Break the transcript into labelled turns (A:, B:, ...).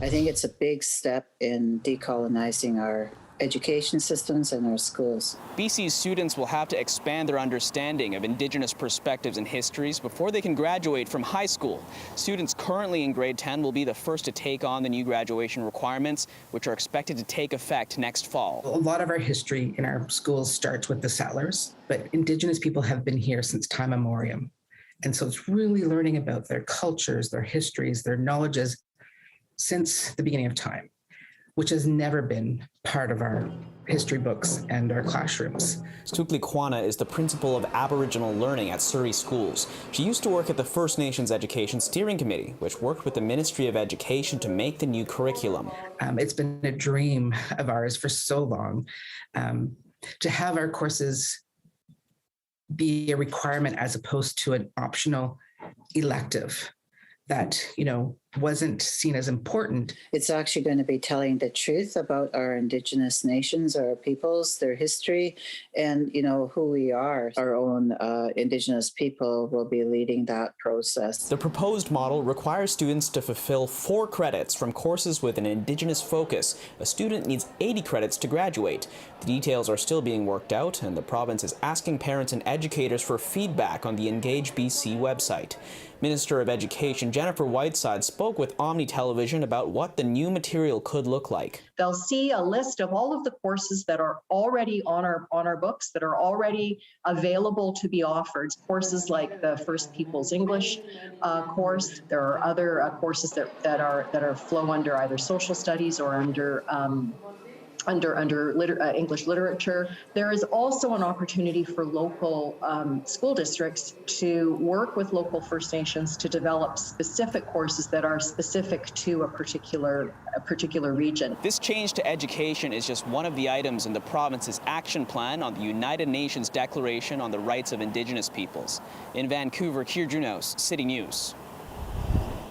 A: I think it's a big step in decolonizing our education systems and our schools.
B: BC's students will have to expand their understanding of Indigenous perspectives and histories before they can graduate from high school. Students currently in grade 10 will be the first to take on the new graduation requirements, which are expected to take effect next fall.
C: A lot of our history in our schools starts with the settlers, but Indigenous people have been here since time immemorial. And so it's really learning about their cultures, their histories, their knowledges since the beginning of time, which has never been part of our history books and our classrooms.
B: Stukely Kwana is the principal of Aboriginal Learning at Surrey Schools. She used to work at the First Nations Education Steering Committee, which worked with the Ministry of Education to make the new curriculum.
C: It's been a dream of ours for so long to have our courses be a requirement as opposed to an optional elective that, wasn't seen as important.
A: It's actually going to be telling the truth about our Indigenous nations, our peoples, their history, and, who we are. Our own Indigenous people will be leading that process.
B: The proposed model requires students to fulfill 4 credits from courses with an Indigenous focus. A student needs 80 credits to graduate. The details are still being worked out, and the province is asking parents and educators for feedback on the Engage BC website. Minister of Education Jennifer Whiteside spoke with Omni Television about what the new material could look like.
D: They'll see a list of all of the courses that are already on our books, that are already available to be offered. Courses like the First Peoples English course. There are other courses that flow under either social studies or under English literature. There is also an opportunity for local school districts to work with local First Nations to develop specific courses that are specific to a particular region.
B: This change to education is just one of the items in the province's action plan on the United Nations Declaration on the Rights of Indigenous Peoples. In Vancouver, Kier Junos, City News.